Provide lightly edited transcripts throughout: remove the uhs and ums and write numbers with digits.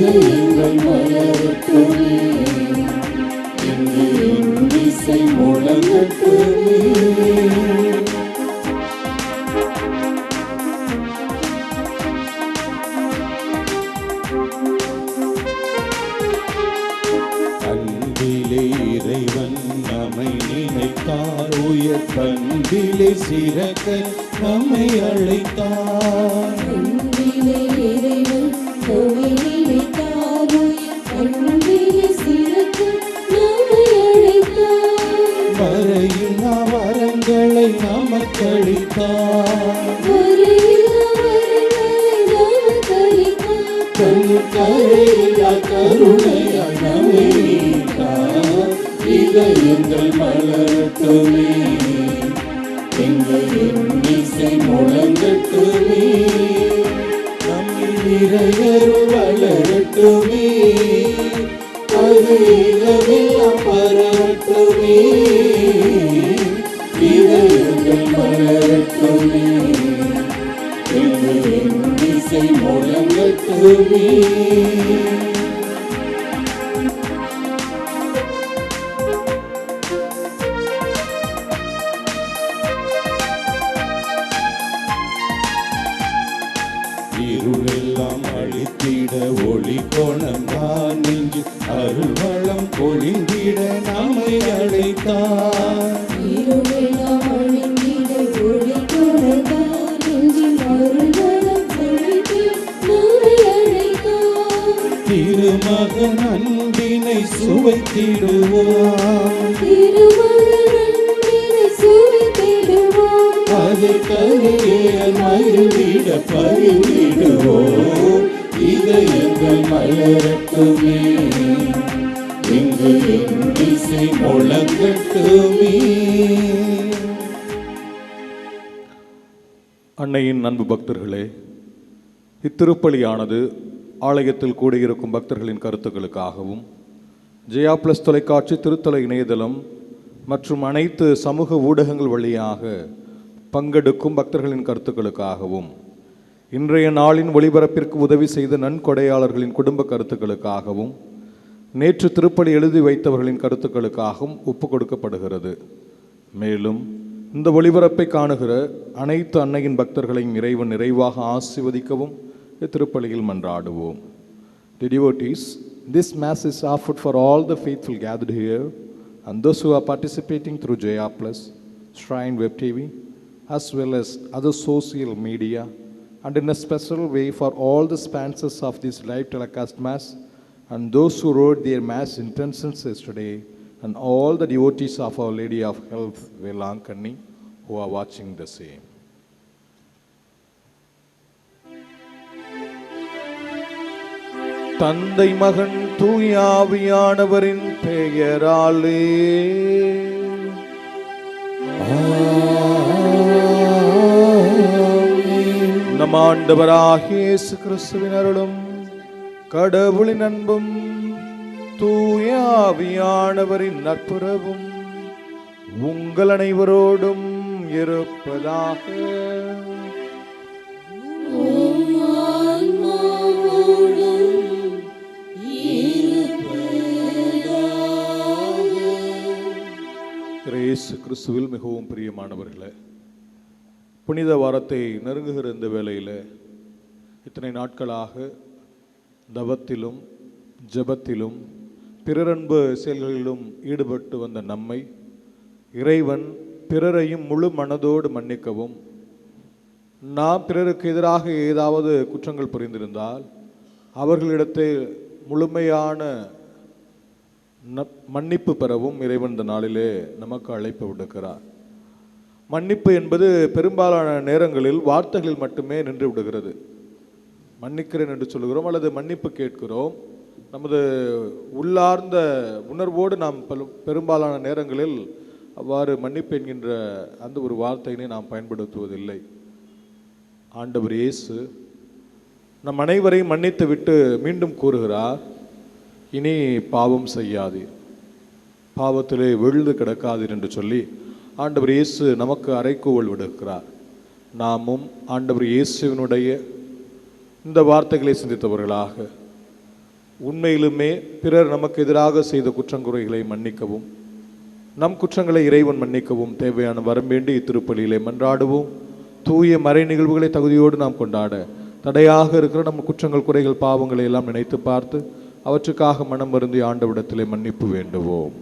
இதயங்கள் மலரட்டுமே, இங்கு இன்னிசை முழங்கட்டுமே. அன்பிலே இறைவன் நம்மை நினைத்தார், உயர் பண்பிலே சிறக்க நம்மை அழைத்தார். அன்பிலே இறைவன் நம்மை நினைத்தார், உயர் பண்பிலே சிறக்க நம்மை அழைத்தார். வரையில்லா வரங்களை நமக்களித்தார், கரையில்லா கருணையால் நம்மை மீட்டார். இதயங்கள் மலரட்டுமே, எங்கள் இன்னிசை முழங்கட்டுமே, நம்மில் இறையருள் வளரட்டுமே, அது இரவெல்லாம் பரவட்டுமே. இதயங்கள் மலரட்டுமே, எங்கள் இன்னிசை முழங்கட்டுமே. இருளெல்லாம் அழித்திட ஒளி கோணம்தான் நெஞ்சு அருள்வளம் பொழிந்திட நம்மை அழைத்தார். இருளெல்லாம் அழிந்திட ஒளி கோணம்தான் நெஞ்சு அருள்வளம் பொழிந்திட நம்மை அழைத்தார். திருமகன் அன்பினை சுவைத்திடுவோம், அதை கரைய மகிழ்ந்திட பகிர்ந்திடுவோம். இதயங்கள் மலரட்டுமே, இங்கு இன்னிசை முழங்கட்டுமே. அன்னையின் அன்பு பக்தர்களே, இத்திருப்பலியானது ஆலயத்தில் கூடியிருக்கும் பக்தர்களின் கருத்துக்களுக்காகவும், ஜெயா பிளஸ் தொலைக்காட்சி திருத்தல இணையதளம் மற்றும் அனைத்து சமூக ஊடகங்கள் வழியாக பங்கெடுக்கும் பக்தர்களின் கருத்துக்களுக்காகவும், இன்றைய நாளின் ஒளிபரப்பிற்கு உதவி செய்த நன்கொடையாளர்களின் குடும்ப கருத்துக்களுக்காகவும், நேற்று திருப்பலி எழுதி வைத்தவர்களின் கருத்துக்களுக்காகவும் ஒப்பு கொடுக்கப்படுகிறது. மேலும் இந்த ஒளிபரப்பை காணுகிற அனைத்து அன்னையின் பக்தர்களையும் இறைவன் நிறைவாக ஆசீர்வதிக்கவும் திருப்பலியில் மன்றாடுவோம். The devotees, this mass is offered for all the faithful gathered here and those who are participating through Jaya Plus, Shrine Web TV, as well as other social media, and in a special way for all the sponsors of this live telecast mass and those who wrote their mass intentions yesterday, and all the devotees of Our Lady of Health, Velankani, who are watching the same. தந்தை மகன் தூயாவியானவரின் பெயராலே நம் ஆண்டவராகிய இயேசு கிறிஸ்துவின் அருளும் கடவுளின் அன்பும் தூயாவியானவரின் நட்புறவும் உங்கள் அனைவரோடும் இருப்பதாக. இயேசு கிறிஸ்துவில் மிகவும் பிரியமானவர்களே, புனித வாரத்தை நெருங்குகிற இந்த வேளையில் இத்தனை நாட்களாக தவத்திலும் ஜெபத்திலும் பிறரன்பு செயல்களிலும் ஈடுபட்டு வந்த நம்மை இறைவன் பிறரையும் முழு மனதோடு மன்னிக்கவும், நாம் பிறருக்கு எதிராக ஏதாவது குற்றங்கள் புரிந்திருந்தால் அவர்களிடத்தில் முழுமையான மன்னிப்பு பெறவும் இறைவன் இந்த நாளிலே நமக்கு அழைப்பு விடுக்கிறார். மன்னிப்பு என்பது பெரும்பாலான நேரங்களில் வார்த்தைகளில் மட்டுமே நின்று விடுகிறது. மன்னிக்கிறேன் என்று சொல்கிறோம் அல்லது மன்னிப்பு கேட்கிறோம். நமது உள்ளார்ந்த உணர்வோடு நாம் பெரும்பாலான நேரங்களில் அவ்வாறு மன்னிப்பு என்கின்ற அந்த ஒரு வார்த்தையினை நாம் பயன்படுத்துவதில்லை. ஆண்டவர் இயேசு நம் அனைவரையும் மன்னித்து விட்டு மீண்டும் கூறுகிறார், இனி பாவம் செய்யாதீர், பாவத்திலே விழுந்து கிடக்காதீர் என்று சொல்லி ஆண்டவர் இயேசு நமக்கு அறைகூவல் விடுக்கிறார். நாமும் ஆண்டவர் இயேசுவினுடைய இந்த வார்த்தைகளை சிந்தித்தவர்களாக உண்மையிலுமே பிறர் நமக்கு எதிராக செய்த குற்றங்குறைகளை மன்னிக்கவும், நம் குற்றங்களை இறைவன் மன்னிக்கவும் தேவையான வரம் வேண்டி இத்திருப்பலியிலே மன்றாடுவோம். தூய மறை நிகழ்வுகளை தகுதியோடு நாம் கொண்டாட தடையாக இருக்கிற நம் குற்றங்கள், குறைகள், பாவங்களை எல்லாம் நினைத்து பார்த்து அவற்றுக்காக மனம் வருந்தி ஆண்டவரிடத்திலே மன்னிப்பு வேண்டுவோம்.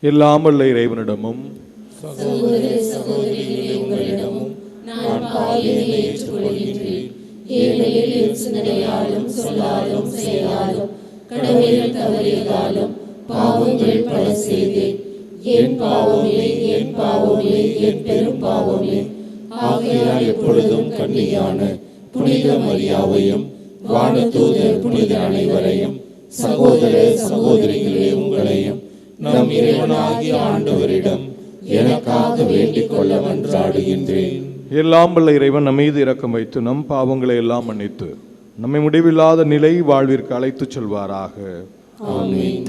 எல்லாம் வல்ல இறைவனிடமும் சகோதர சகோதரிகளே, உங்களிடமும் நான் பாவியனை ஏற்றுக்கொள்கின்றேன். ஏனெனில் என் சிந்தனையாலும் சொல்லாலும் செயலாலும் கடமைகள் தவறியதாலும் பாவங்கள் பல செய்தேன். என் பாவமே, என் பாவமே, என் பெரும் பாவமே. ஆகையால் எப்பொழுதும் கன்னியான புனித மரியாவையும் வானதூதர் புனித அனைவரையும் சகோதர சகோதரிகளே உங்களையும் நம் இறைவனாகிய ஆண்டவரிடம் எனக்காக வேண்டிக் கொள்ள மன்றாடுகின்றேன். எல்லாம் வல்ல இறைவன் நம் மீது இரக்கம் வைத்து நம் பாவங்களை எல்லாம் மன்னித்து நம்மை முடிவில்லாத நிலை வாழ்விற்கு அழைத்துச் செல்வாராக. ஆமென்.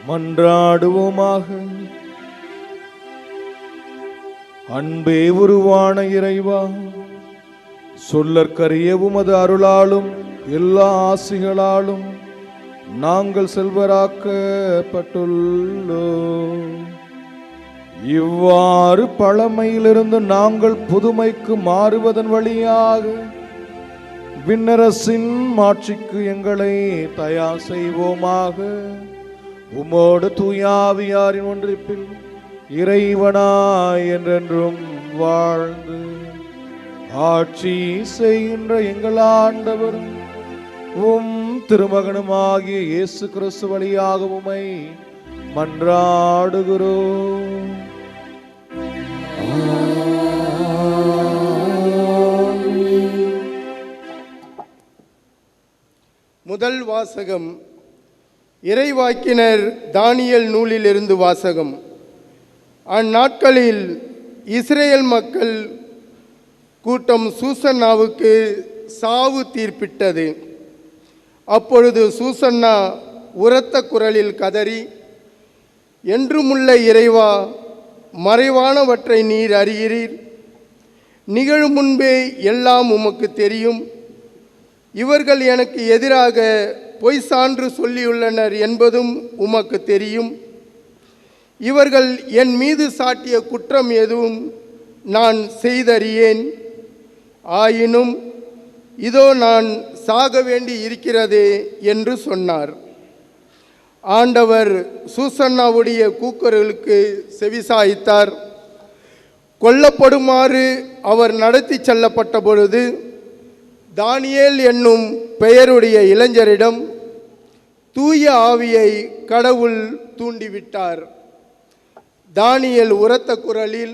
மன்றாடுவோமாக. அன்பே உருவான இறைவா, சொல்லற்கரிய உமது அருளாலும் எல்லா ஆசிகளாலும் நாங்கள் செல்வராக்கப்பட்டுள்ளோம். இவ்வாறு பழமையிலிருந்து நாங்கள் புதுமைக்கு மாறுவதன் வழியாக விண்ணரசின் மாட்சிக்கு எங்களை தயார் செய்வோமாக. உமோடு தூயாவியாரின் ஒன்றிப்பில் இறைவனாய் என்றென்றும் வாழ்ந்து ஆட்சி செய்கின்ற எங்கள் ஆண்டவர் உம் திருமகனுமாகிய இயேசு கிறிஸ்து வழியாக உம்மை மன்றாடுகிறோம். முதல் வாசகம் இறைவாக்கினர் தானியேல் நூலிலிருந்து வாசகம். அந்நாட்களில் இஸ்ரேல் மக்கள் கூட்டம் சூசன்னாவுக்கு சாவு தீர்ப்பிட்டது. அப்பொழுது சூசன்னா உரத்த குரலில் கதறி, என்றுமுள்ள இறைவா, மறைவானவற்றை நீர் அறிகிறீர். நிகழும் முன்பே எல்லாம் உமக்கு தெரியும். இவர்கள் எனக்கு எதிராக பொய் சான்று சொல்லியுள்ளனர் என்பதும் உமக்கு தெரியும். இவர்கள் என் மீது சாட்டிய குற்றம் எதுவும் நான் செய்தறியேன். ஆயினும் இதோ நான் சாக வேண்டி இருக்கிறதே என்று சொன்னார். ஆண்டவர் சூசன்னாவுடைய கூக்குரலுக்கு செவிசாய்த்தார். கொல்லப்படுமாறு அவர் நடத்தி செல்லப்பட்ட பொழுது தானியேல் என்னும் பெயருடைய இளைஞரிடம் தூய ஆவியை கடவுள் தூண்டிவிட்டார். தானியேல் உரத்த குரலில்,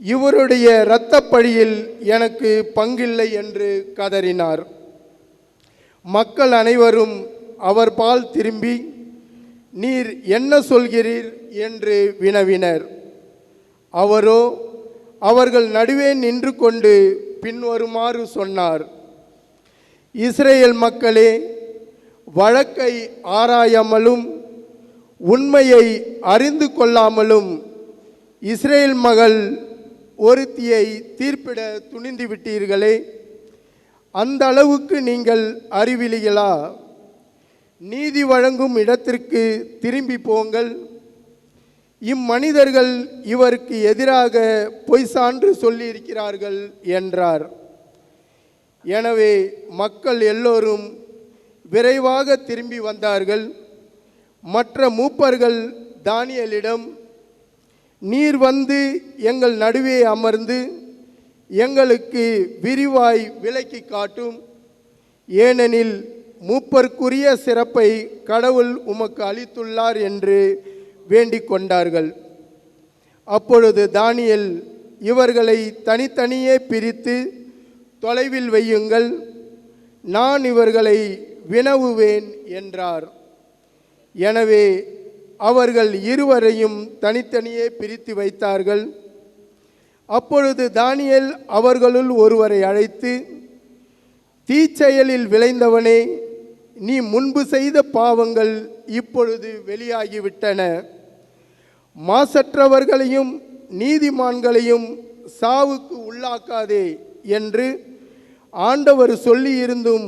இவருடைய இரத்தப்பழியில் எனக்கு பங்கில்லை என்று கதறினார். மக்கள் அனைவரும் அவர் பால் திரும்பி, நீர் என்ன சொல்கிறீர் என்று வினவினர். அவரோ அவர்கள் நடுவே நின்று கொண்டு பின்வருமாறு சொன்னார். இஸ்ரேல் மக்களே, வழக்கை ஆராயாமலும் உண்மையை அறிந்து கொள்ளாமலும் இஸ்ரேல் மகள் ஒருத்தியை தீர்ப்பிட துணிந்து விட்டீர்களே, அந்த அளவுக்கு நீங்கள் அறிவிலிகளா? நீதி வழங்கும் இடத்திற்கு திரும்பி போங்கள். இம்மனிதர்கள் இவருக்கு எதிராக பொய் சான்று சொல்லியிருக்கிறார்கள் என்றார். எனவே மக்கள் எல்லோரும் விரைவாக திரும்பி வந்தார்கள். மற்ற மூப்பர்கள் தானியேலிடம், நீர் வந்து எங்கள் நடுவே அமர்ந்து எங்களுக்கு விரிவாய் விளக்கி காட்டும். ஏனெனில் மூப்பர்க்குரிய சிறப்பை கடவுள் உமக்கு அளித்துள்ளார் என்று வேண்டிக் கொண்டார்கள். அப்பொழுது தானியேல் இவர்களை தனித்தனியே பிரித்து தொலைவில் வையுங்கள், நான் இவர்களை வினவுவேன் என்றார். எனவே அவர்கள் இருவரையும் தனித்தனியே பிரித்து வைத்தார்கள். அப்பொழுது தானியேல் அவர்களுள் ஒருவரை அழைத்து, தீச்செயலில் விளைந்தவனே, நீ முன்பு செய்த பாவங்கள் இப்பொழுது வெளியாகிவிட்டன. மாசற்றவர்களையும் நீதிமான்களையும் சாவுக்கு உள்ளாக்காதே என்று ஆண்டவர் சொல்லியிருந்தும்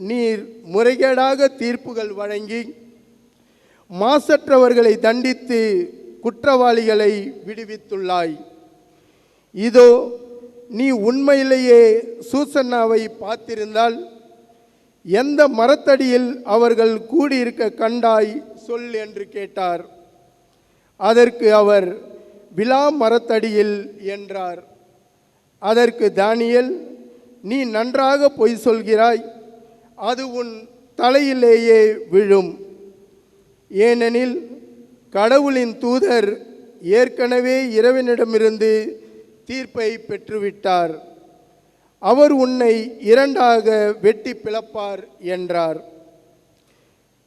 நீர் முறைகேடாக தீர்ப்புகள் வழங்கி மாசற்றவர்களை தண்டித்து குற்றவாளிகளை விடுவித்துள்ளாய். இதோ நீ உண்மையிலேயே சூசன்னாவை பார்த்திருந்தால் எந்த மரத்தடியில் அவர்கள் கூடியிருக்க கண்டாய் சொல் என்று கேட்டார். அதற்கு அவர், விலா மரத்தடியில் என்றார். அதற்கு தானியேல், நீ நன்றாக பொய் சொல்கிறாய், அது உன் தலையிலேயே விழும். ஏனெனில் கடவுளின் தூதர் ஏற்கனவே இறைவனிடமிருந்து தீர்ப்பை பெற்றுவிட்டார். அவர் உன்னை இரண்டாக வெட்டி பிளப்பார் என்றார்.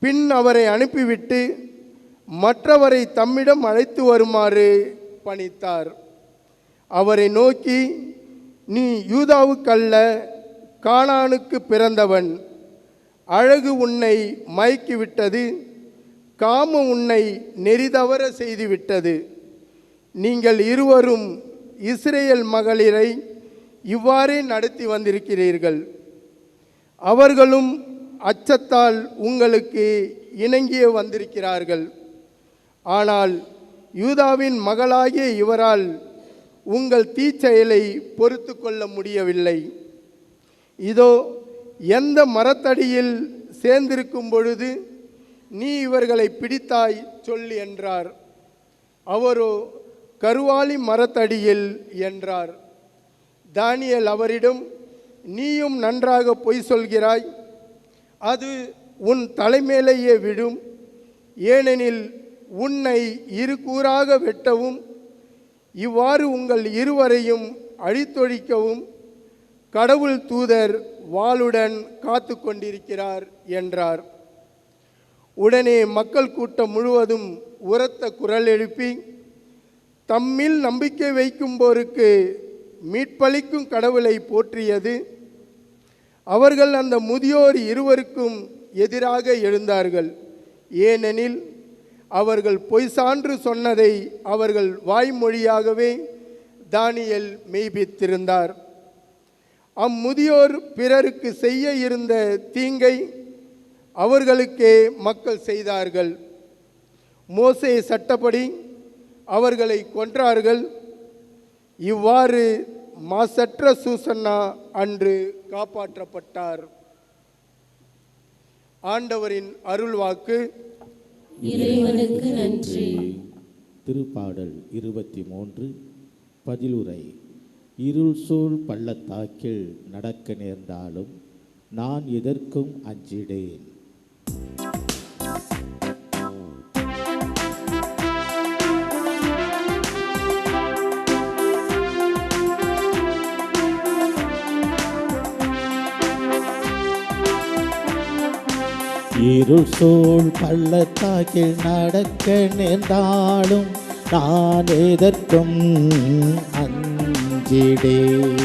பின் அவரை அனுப்பிவிட்டு மற்றவரை தம்மிடம் அழைத்து வருமாறு பணித்தார். அவரை நோக்கி, நீ யூதாவுக்கல்ல, கானானுக்கு பிறந்தவன். அழகு உன்னை மயக்கிவிட்டது, காமம் உன்னை நெறிதவற செய்துவிட்டது. நீங்கள் இருவரும் இஸ்ரேல் மகளிரை இவ்வாறே நடத்தி வந்திருக்கிறீர்கள். அவர்களும் அச்சத்தால் உங்களுக்கு இணங்கிய வந்திருக்கிறார்கள். ஆனால் யூதாவின் மகளாகிய இவரால் உங்கள் தீச்செயலை பொறுத்து கொள்ள முடியவில்லை. இதோ எந்த மரத்தடியில் சேர்ந்திருக்கும் பொழுது நீ இவர்களை பிடித்தாய் சொல் என்றார். அவரோ, கருவாலி மரத்தடியில் என்றார். தானியேல் அவரிடம், நீயும் நன்றாக பொய் சொல்கிறாய், அது உன் தலைமேலேயே விடும். ஏனெனில் உன்னை இரு கூறாக வெட்டவும் இவ்வாறு உங்கள் இருவரையும் அழித்தொழிக்கவும் கடவுள் தூதர் வாளுடன் காத்து கொண்டிருக்கிறார் என்றார். உடனே மக்கள் கூட்டம் முழுவதும் உரத்த குரல் எழுப்பி, தம்மில் நம்பிக்கை வைக்கும்போருக்கு மீட்பளிக்கும் கடவுளை போற்றியது. அவர்கள் அந்த முதியோர் இருவருக்கும் எதிராக எழுந்தார்கள். ஏனெனில் அவர்கள் பொய் சான்று சொன்னதை அவர்கள் வாய்மொழியாகவே தானியேல் மெய்ப்பித்திருந்தார். அம்முதியோர் பிறருக்கு செய்ய இருந்த தீங்கை அவர்களுக்கே மக்கள் செய்தார்கள். மோசே சட்டப்படி அவர்களை கொன்றார்கள். இவ்வாறு மாசற்ற சூசன்னா அன்று காப்பாற்றப்பட்டார். ஆண்டவரின் அருள்வாக்கு. இறைவனுக்கு நன்றி. திருப்பாடல் 23 பதிலுரை. இருள் சூழ் பள்ளத்தாக்கில் நடக்க நேர்ந்தாலும் நான் எதற்கும் அஞ்சிடேன். இருள் சூழ் பள்ளத்தாக்கில் நடக்க நேர்ந்தாலும் நான் எதற்கும் அஞ்சிடேன்.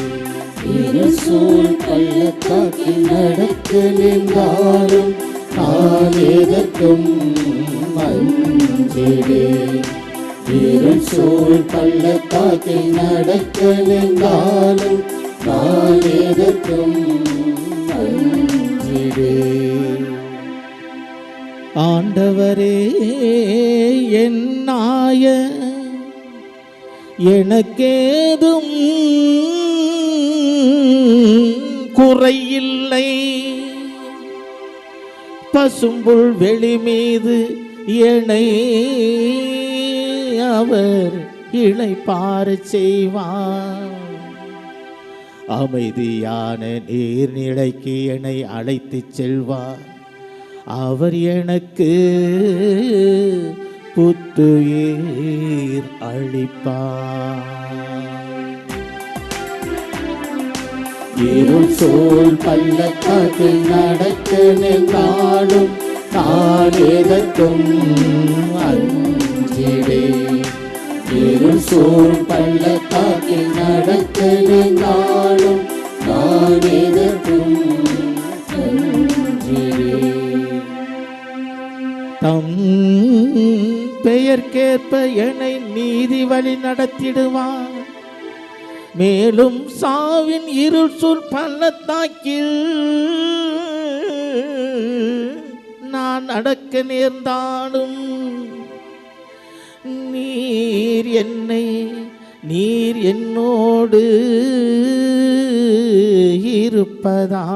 இருள் சூழ் பள்ளத்தாக்கில் நடக்க நேர்ந்தாலும் நான் எதற்கும் அஞ்சிடேன். இருள் சூழ் பள்ளத்தாக்கில் நடக்க நின்றாலும் நான் எதற்கும் அஞ்சிடேன். ஆண்டவரே என் நாய எனக்கேதும் குறையில்லை. பசும்புல் வெளி மீது என்னை அவர் இளைப்பாறச் செய்வார். அமைதியான நீர்நிலைக்கு என்னை அழைத்துச் செல்வார். அவர் எனக்கு புத்துயிர் அளிப்பார். இருள் சூழ் பள்ளத்தாக்கில் நடக்க நின்றாலும் நான் எதற்கும் அஞ்சிடேன். இருள் சூழ் பள்ளத்தாக்கில் நடக்க நின்றாலும் நான் எதற்கும் அஞ்சிடேன். தம் பெயர்க்கேற்ப என்னை நீதி வழி நடத்திடுவார். மேலும் சாவின் இருள் சூழ் பள்ளத்தாக்கில் நான் நடக்க நேர்ந்தாலும் நீர் என்னோடு இருப்பதா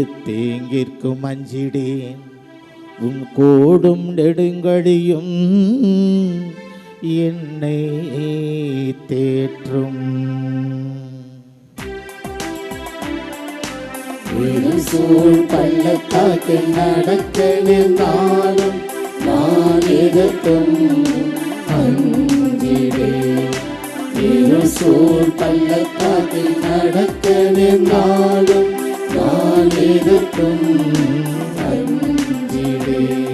எத்தேங்கிற்கும் அஞ்சிடேன். உன் கோடும் நெடுங்கடியும் என்னை தேற்றும். இருள் சூழ் பள்ளத்தாக்கில் நடக்க நின்றாலும் நான் எதற்கும் அஞ்சிடேன். இருள் சூழ் பள்ளத்தாக்கில் நடக்க நின்றாலும் நான் எதற்கும் அஞ்சிடேன்.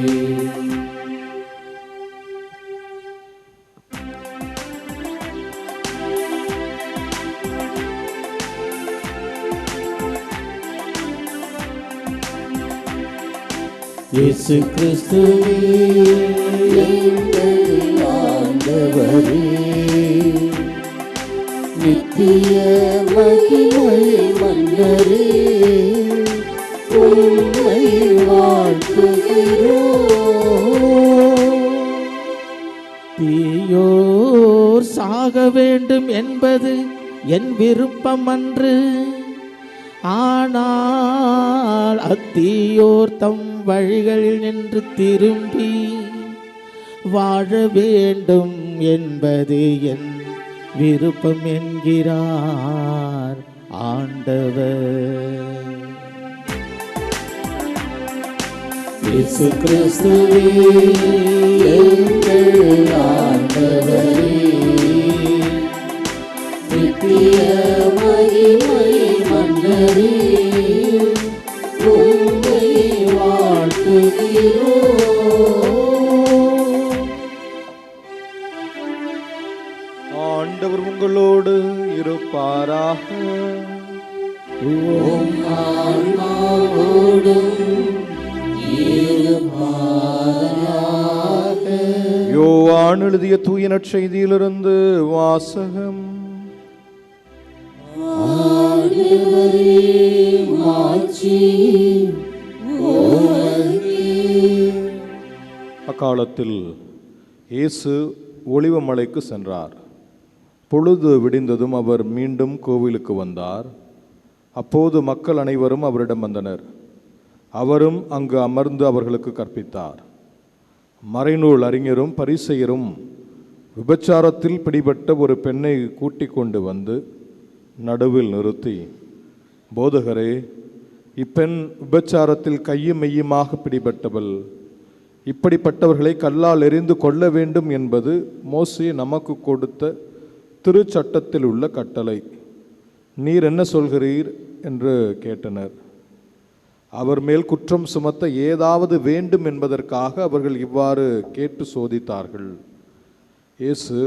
இயேசு கிறிஸ்துவே எங்கள் ஆண்டவரே, நித்திய மகிமை மன்னரே, உம்மை வாழ்த்துகிறோம். தீயோர் சாக வேண்டும் என்பது என் விருப்பம் அன்று. ஆனால் அத்தீயோர் தம் வழிகளில் நின்று திரும்பி வாழ வேண்டும் என்பது என் விருப்பம் என்கிறார் ஆண்டவர். இயேசு கிறிஸ்துவே எங்கள் ஆண்டவரே, நித்திய மகிமை மன்னரே, உம்மை வாழ்த்துகிறோம். ஆண்டவர் உங்களோடு இருப்பாராக. உம் ஆன்மாவோடும் இருப்பாராக. யோவான் எழுதிய தூய நற்செய்தியிலிருந்து வாசகம். ஆண்டவரே, மாட்சி உமக்கே. அக்காலத்தில் இயேசு ஒலிவ மலைக்கு சென்றார். பொழுது விடிந்ததும் அவர் மீண்டும் கோவிலுக்கு வந்தார். அப்போது மக்கள் அனைவரும் அவரிடம் வந்தனர். அவரும் அங்கு அமர்ந்து அவர்களுக்கு கற்பித்தார். மறைநூல் அறிஞரும் பரிசேயரும் விபச்சாரத்தில் பிடிபட்ட ஒரு பெண்ணை கூட்டிக் கொண்டு வந்து நடுவில் நிறுத்தி, போதகரே, இப்பெண் விபச்சாரத்தில் கையும் மெய்யுமாக பிடிபட்டவள். இப்படிப்பட்டவர்களை கல்லால் எறிந்து கொள்ள வேண்டும் என்பது மோசே நமக்கு கொடுத்த திருச்சட்டத்தில் உள்ள கட்டளை. நீர் என்ன சொல்கிறீர் என்று கேட்டனர். அவர் மேல் குற்றம் சுமத்த ஏதாவது வேண்டும் என்பதற்காக அவர்கள் இவ்வாறு கேட்டு சோதித்தார்கள். இயேசு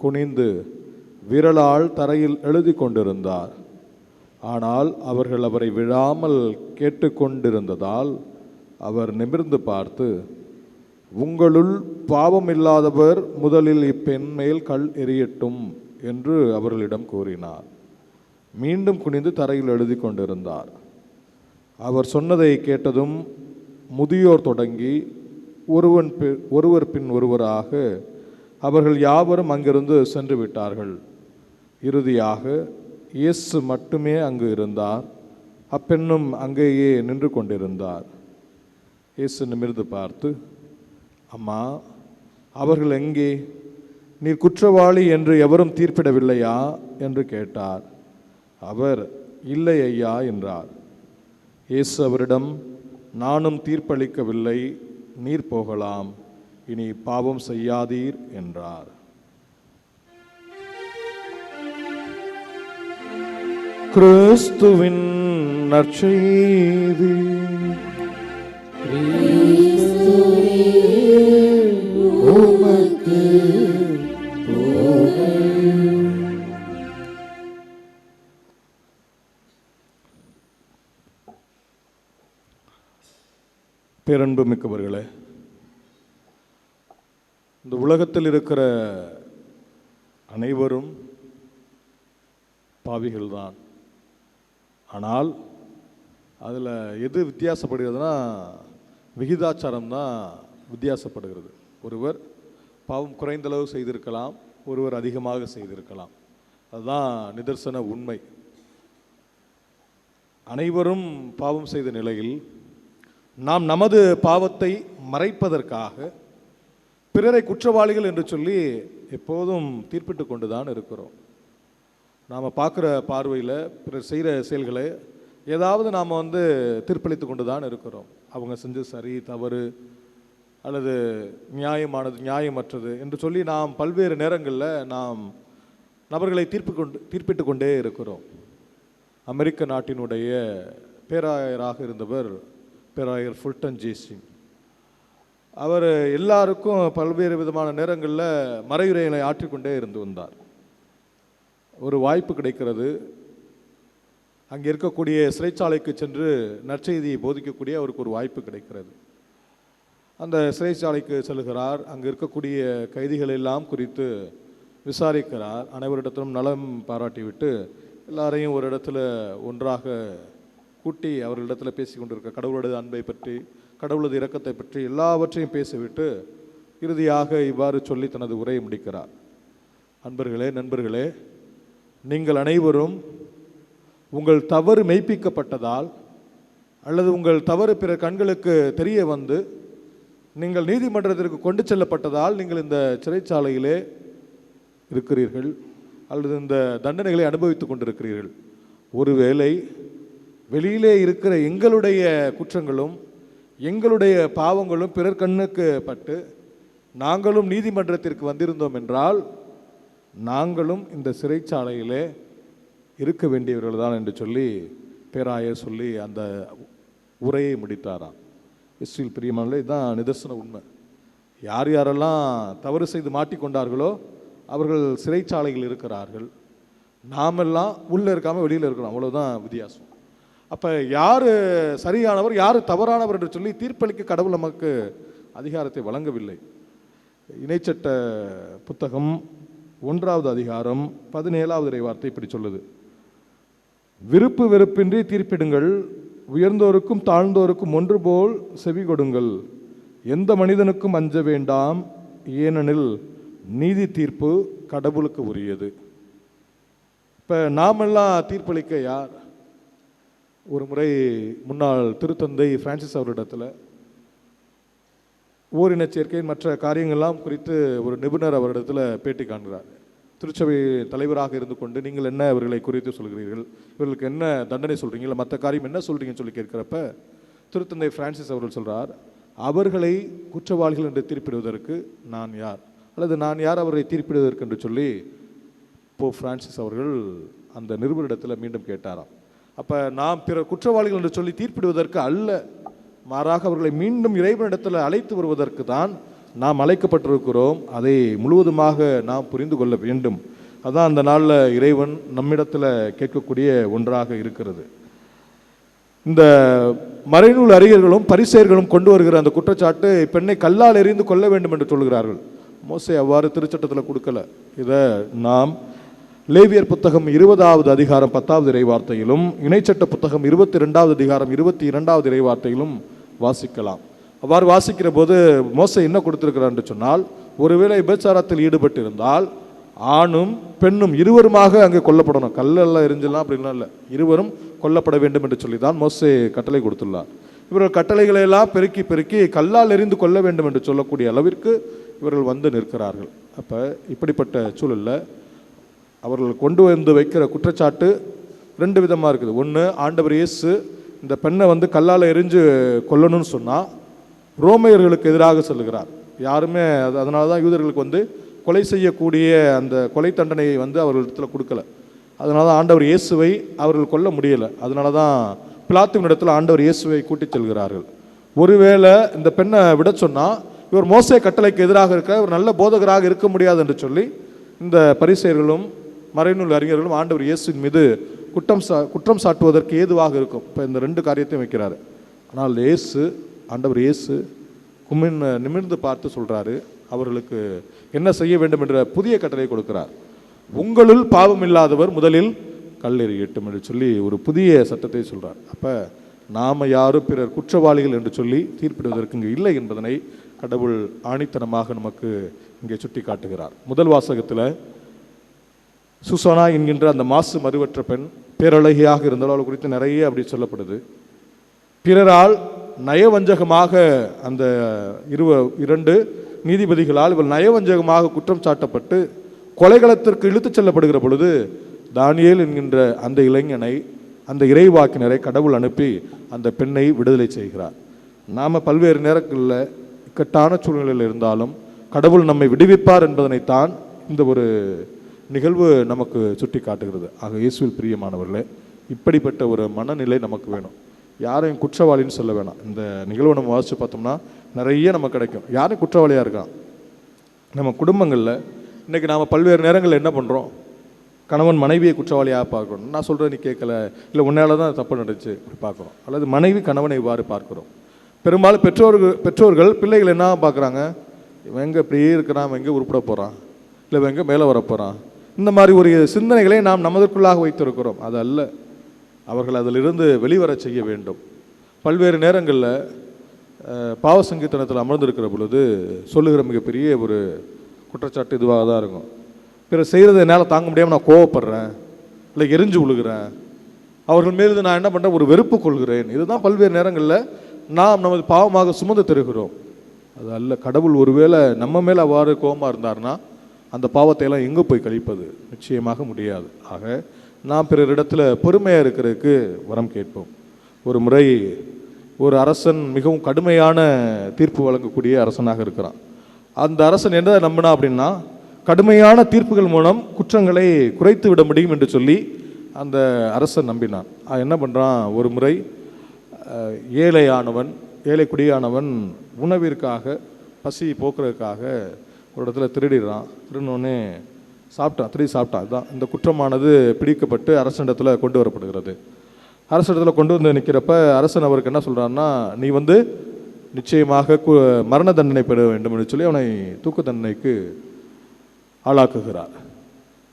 குனிந்து விரலால் தரையில் எழுதி கொண்டிருந்தார். ஆனால் அவர்கள் அவரை விழாமல் கேட்டுக்கொண்டிருந்ததால் அவர் நிமிர்ந்து பார்த்து, உங்களுள் பாவம் இல்லாதவர் முதலில் இப்பெண் மேல் கல் எறியட்டும் என்று அவர்களிடம் கூறினார். மீண்டும் குனிந்து தரையில் எழுதி கொண்டிருந்தார். அவர் சொன்னதை கேட்டதும் முதியோர் தொடங்கி ஒருவர் பின் ஒருவராக அவர்கள் யாவரும் அங்கிருந்து சென்று விட்டார்கள். இறுதியாக இயேசு மட்டுமே அங்கு இருந்தார். அப்பெண்ணும் அங்கேயே நின்று கொண்டிருந்தார். இயேசு நிமிர்ந்து பார்த்து, அம்மா, அவர்கள் எங்கே? நீர் குற்றவாளி என்று எவரும் தீர்ப்பிடவில்லையா என்று கேட்டார். அவர், இல்லை ஐயா என்றார். இயேசு அவரிடம், நானும் தீர்ப்பளிக்கவில்லை, நீர் போகலாம், இனி பாவம் செய்யாதீர் என்றார். கிறிஸ்துவின் நற்செய்தி. உமக்கு புகழ். பேரன்பு மிக்கவர்களே, இந்த உலகத்தில் இருக்கிற அனைவரும் பாவிகள்தான். ஆனால் அதில் எது வித்தியாசப்படுகிறதுனா விகிதாச்சாரம் தான் வித்தியாசப்படுகிறது. ஒருவர் பாவம் குறைந்தளவு செய்திருக்கலாம், ஒருவர் அதிகமாக செய்திருக்கலாம். அதுதான் நிதர்சன உண்மை. அனைவரும் பாவம் செய்த நிலையில் நாம் நமது பாவத்தை மறைப்பதற்காக பிறரை குற்றவாளிகள் என்று சொல்லி எப்போதும் தீர்ப்பிட்டு கொண்டு தான் இருக்கிறோம். நாம் பார்க்குற பார்வையில் பிறர் செய்கிற செயல்களை ஏதாவது நாம் தீர்ப்பளித்து கொண்டு தான் இருக்கிறோம். அவங்க செஞ்சு சரி, தவறு, அல்லது நியாயமானது, நியாயமற்றது என்று சொல்லி நாம் பல்வேறு நேரங்களில் நாம் நபர்களை தீர்ப்பிட்டு கொண்டே இருக்கிறோம். அமெரிக்க நாட்டினுடைய பேராயராக இருந்தவர் பேராயர் ஃபுல்டன் ஜே சிங். அவர் எல்லாருக்கும் பல்வேறு விதமான நேரங்களில் மறையுரைகளை ஆற்றிக்கொண்டே இருந்து வந்தார். ஒரு வாய்ப்பு கிடைக்கிறது. அங்கே இருக்கக்கூடிய சிறைச்சாலைக்கு சென்று நற்செய்தியை போதிக்கக்கூடிய அவருக்கு ஒரு வாய்ப்பு கிடைக்கிறது. அந்த சிறைச்சாலைக்கு செல்கிறார். அங்கே இருக்கக்கூடிய கைதிகள் எல்லாம் குறித்து விசாரிக்கிறார். அனைவரிடத்திலும் நலம் பாராட்டிவிட்டு எல்லாரையும் ஒரு இடத்துல ஒன்றாக கூட்டி அவர்களிடத்தில் பேசி கொண்டிருக்க கடவுளது அன்பை பற்றி, கடவுளது இரக்கத்தை பற்றி எல்லாவற்றையும் பேசிவிட்டு இறுதியாக இவ்வாறு சொல்லி தனது உரையை முடிக்கிறார். அன்பர்களே, நண்பர்களே, நீங்கள் அனைவரும் உங்கள் தவறு மெய்ப்பிக்கப்பட்டதால் அல்லது உங்கள் தவறு பிற கண்களுக்கு தெரிய வந்து நீங்கள் நீதிமன்றத்திற்கு கொண்டு செல்லப்பட்டதால் நீங்கள் இந்த சிறைச்சாலையிலே இருக்கிறீர்கள் அல்லது இந்த தண்டனைகளை அனுபவித்துக் கொண்டிருக்கிறீர்கள். ஒருவேளை வெளியிலே இருக்கிற எங்களுடைய குற்றங்களும் எங்களுடைய பாவங்களும் பிறர் கண்ணுக்கு பட்டு நாங்களும் நீதிமன்றத்திற்கு வந்திருந்தோம் என்றால் நாங்களும் இந்த சிறைச்சாலையிலே இருக்க வேண்டியவர்கள் தான் என்று சொல்லி பேராயர் சொல்லி அந்த உரையை முடித்தாராம். இஸ்ரேல் பிரியமானே, இதுதான் நிதர்சன உண்மை. யார் யாரெல்லாம் தவறு செய்து மாட்டிக்கொண்டார்களோ அவர்கள் சிறைச்சாலையில் இருக்கிறார்கள். நாமெல்லாம் உள்ளே இருக்காமல் வெளியில் இருக்கிறோம். அவ்வளோதான் வித்தியாசம். அப்போ யார் சரியானவர் யார் தவறானவர் என்று சொல்லி தீர்ப்பளிக்க கடவுள் நமக்கு அதிகாரத்தை வழங்கவில்லை. இணைச்சட்ட புத்தகம் 1வது அதிகாரம் 17வது இறைவார்த்தை இப்படி சொல்லுது: விருப்பு வெறுப்பின்றி தீர்ப்பிடுங்கள், உயர்ந்தோருக்கும் தாழ்ந்தோருக்கும் ஒன்று போல் செவி கொடுங்கள், எந்த மனிதனுக்கும் அஞ்ச வேண்டாம், ஏனெனில் நீதி தீர்ப்பு கடவுளுக்கு உரியது. இப்போ நாமெல்லாம் தீர்ப்பளிக்க யார்? ஒரு முறை முன்னாள் திருத்தந்தை பிரான்சிஸ் அவரிடத்தில் ஓரின சேர்க்கை மற்ற காரியங்கள்லாம் குறித்து ஒரு நிபுணர் அவரிடத்தில் பேட்டி காண்கிறார். திருச்சபை தலைவராக இருந்து கொண்டு நீங்கள் என்ன இவர்களை குறித்து சொல்கிறீர்கள், இவர்களுக்கு என்ன தண்டனை சொல்கிறீங்க, இல்லை மற்ற காரியம் என்ன சொல்கிறீங்கன்னு சொல்லி கேட்கிறப்ப திருத்தந்தை பிரான்சிஸ் அவர்கள் சொல்கிறார், அவர்களை குற்றவாளிகள் என்று தீர்ப்பிடுவதற்கு நான் யார், அல்லது நான் யார் அவர்களை தீர்ப்பிடுவதற்கு என்று சொல்லி போப் பிரான்சிஸ் அவர்கள் அந்த நிருபரிடத்தில் மீண்டும் கேட்டாராம். அப்போ நாம் பிற குற்றவாளிகள் என்று சொல்லி தீர்ப்பிடுவதற்கு அல்ல, மாறாக அவர்களை மீண்டும் இறைவனிடத்தில் அழைத்து வருவதற்கு தான் நாம் அழைக்கப்பட்டிருக்கிறோம். அதை முழுவதுமாக நாம் புரிந்து கொள்ள வேண்டும். அதான் அந்த நாளில் இறைவன் நம்மிடத்தில் கேட்கக்கூடிய ஒன்றாக இருக்கிறது. இந்த மறைநூல் அறிஞர்களும் பரிசேயர்களும் கொண்டு வருகிற அந்த குற்றச்சாட்டு பெண்ணை கல்லால் எறிந்து கொல்ல வேண்டும் என்று சொல்கிறார்கள். மோசே அவ்வாறு திருச்சட்டத்தில் கொடுக்கல. இதை நாம் லேவியர் புத்தகம் 20வது அதிகாரம் 10வது இறைவார்த்தையிலும், இணைச்சட்ட புத்தகம் 22வது அதிகாரம் 22வது இறைவார்த்தையிலும் வாசிக்கலாம். அவ்வாறு வாசிக்கிற போது மோசே என்ன கொடுத்திருக்கிறார் என்று சொன்னால், ஒருவேளை விபச்சாரத்தில் ஈடுபட்டு இருந்தால் ஆணும் பெண்ணும் இருவருமாக அங்கே கொல்லப்படணும். கல்லெல்லாம் எரிஞ்சலாம் அப்படின்லாம் இல்லை, இருவரும் கொல்லப்பட வேண்டும் என்று சொல்லி தான் மோசே கட்டளை கொடுத்துள்ளார். இவர்கள் கட்டளைகளை எல்லாம் பெருக்கி பெருக்கி கல்லால் எறிந்து கொள்ள வேண்டும் என்று சொல்லக்கூடிய அளவிற்கு இவர்கள் வந்து நிற்கிறார்கள். அப்போ இப்படிப்பட்ட சூழலில் அவர்கள் கொண்டு வந்து வைக்கிற குற்றச்சாட்டு ரெண்டு விதமாக இருக்குது. ஒன்று, ஆண்டவர் இயேசு இந்த பெண்ணை வந்து கல்லால் எரிஞ்சு கொல்லணும்னு சொன்னால் ரோமையர்களுக்கு எதிராக சொல்லுகிறார். யாருமே அதனால தான் யூதர்களுக்கு வந்து கொலை செய்யக்கூடிய அந்த கொலை தண்டனையை வந்து அவர்களிடத்தில் கொடுக்கல. அதனால தான் ஆண்டவர் இயேசுவை அவர்கள் கொல்ல முடியலை. அதனால தான் பிலாத்துவின் இடத்துல ஆண்டவர் இயேசுவை கூட்டிச் செல்கிறார்கள். ஒருவேளை இந்த பெண்ணை விட சொன்னால் இவர் மோசே கட்டளைக்கு எதிராக இருக்க ஒரு நல்ல போதகராக இருக்க முடியாது என்று சொல்லி இந்த பரிசேயர்களும் மறைநூல் அறிஞர்களும் ஆண்டவர் இயேசுவின் மீது குற்றம் சாட்டுவதற்கு ஏதுவாக இருக்கும். இப்போ இந்த ரெண்டு காரியத்தையும் வைக்கிறாரு. ஆனால் ஆண்டவர் இயேசு நிமிர்ந்து பார்த்து சொல்கிறாரு, அவர்களுக்கு என்ன செய்ய வேண்டும் என்ற புதிய கட்டளை கொடுக்கிறார். உங்களுள் பாவம் இல்லாதவர் முதலில் கல்லெறியட்டும் என்று சொல்லி ஒரு புதிய சட்டத்தை சொல்கிறார். அப்போ நாம் யாரும் பிறர் குற்றவாளிகள் என்று சொல்லி தீர்ப்பிடுவதற்கு இங்கே இல்லை என்பதனை கடவுள் ஆணித்தனமாக நமக்கு இங்கே சுட்டி காட்டுகிறார். முதல் வாசகத்தில் சுசானா என்கின்ற அந்த மாசு மறுவற்ற பெண் பேரழகியாக இருந்தாலும் அவள் குறித்து நிறைய அப்படி சொல்லப்படுது. பிறரால் நயவஞ்சகமாக அந்த 2 நீதிபதிகளால் இவள் நயவஞ்சகமாக குற்றம் சாட்டப்பட்டு கொலைகளத்திற்கு இழுத்துச் செல்லப்படுகிற பொழுது தானியேல் என்கின்ற அந்த இளைஞனை, அந்த இறைவாக்கினரை கடவுள் அனுப்பி அந்த பெண்ணை விடுதலை செய்கிறார். நாம் பல்வேறு நேரங்களில் இக்கட்டான சூழ்நிலையில் இருந்தாலும் கடவுள் நம்மை விடுவிப்பார் என்பதனைத்தான் இந்த ஒரு நிகழ்வு நமக்கு சுட்டி காட்டுகிறது. ஆக இயேசுவில் பிரியமானவர்களே, இப்படிப்பட்ட ஒரு மனநிலை நமக்கு வேணும். யாரையும் குற்றவாளின்னு சொல்ல வேணாம். இந்த நிகழ்வை நம்ம வாசித்து பார்த்தோம்னா நிறைய நமக்கு கிடைக்கும். யாரும் குற்றவாளியாக இருக்கான். நம்ம குடும்பங்களில் இன்றைக்கி நாம் பல்வேறு நேரங்களில் என்ன பண்ணுறோம், கணவன் மனைவியை குற்றவாளியாக பார்க்குறோம். நான் சொல்கிறேன் நீ கேட்கல, இல்லை உன்னால தான் தப்பு நடந்துச்சு இப்படி பார்க்குறோம். அல்லது மனைவி கணவனை இவ்வாறு பார்க்குறோம். பெரும்பாலும் பெற்றோர்கள் பிள்ளைகள் என்ன பார்க்குறாங்க, இவன் எங்கே இப்படியே இருக்கிறான், அவன் எங்கே உருப்பிட போகிறான், இல்லை இவன் எங்கே மேலே வரப்போகிறான், இந்த மாதிரி ஒரு சிந்தனைகளை நாம் நமதற்குள்ளாக வைத்திருக்கிறோம். அது அல்ல, அவர்கள் அதிலிருந்து வெளிவர செய்ய வேண்டும். பல்வேறு நேரங்களில் பாவ சங்கீர்த்தனத்தில் அமர்ந்திருக்கிற பொழுது சொல்லுகிற மிகப்பெரிய ஒரு குற்றச்சாட்டு இதுவாக தான் இருக்கும். பிறகு செய்கிறத என்னால் தாங்க முடியாமல் நான் கோவப்படுறேன், இல்லை எரிஞ்சு விழுகிறேன், அவர்கள் மீது நான் என்ன பண்ணுறேன், ஒரு வெறுப்பு கொள்கிறேன். இதுதான் பல்வேறு நேரங்களில் நாம் நமது பாவமாக சுமந்து தருகிறோம். அது அல்ல. கடவுள் ஒருவேளை நம்ம மேலே அவ்வாறு கோபமாக இருந்தார்னா அந்த பாவத்தை எல்லாம் எங்கே போய் கழிப்பது? நிச்சயமாக முடியாது. ஆக நாம் பிறரிடத்தில் பொறுமையாக இருக்கிறதுக்கு வரம் கேட்போம். ஒரு முறை ஒரு அரசன் மிகவும் கடுமையான தீர்ப்பு வழங்கக்கூடிய அரசனாக இருக்கிறான். அந்த அரசன் என்ன நம்பினா அப்படின்னா, கடுமையான தீர்ப்புகள் மூலம் குற்றங்களை குறைத்து விட முடியும் என்று சொல்லி அந்த அரசன் நம்பினான். என்ன பண்ணுறான், ஒரு முறை ஏழை குடியானவன் உணவிற்காக, பசி போக்குறதுக்காக ஒரு இடத்துல திருடிடுறான். திருடினோடனே திருடி சாப்பிட்டான். அதுதான் இந்த குற்றமானது பிடிக்கப்பட்டு அரசனிடத்தில் கொண்டு வரப்படுகிறது. அரசனிடத்தில் கொண்டு வந்து நிற்கிறப்ப அரசன் அவருக்கு என்ன சொல்கிறான்னா, நீ வந்து நிச்சயமாக மரண தண்டனை பெற வேண்டும் என்று சொல்லி அவனை தூக்கு தண்டனைக்கு ஆளாக்குகிறார்.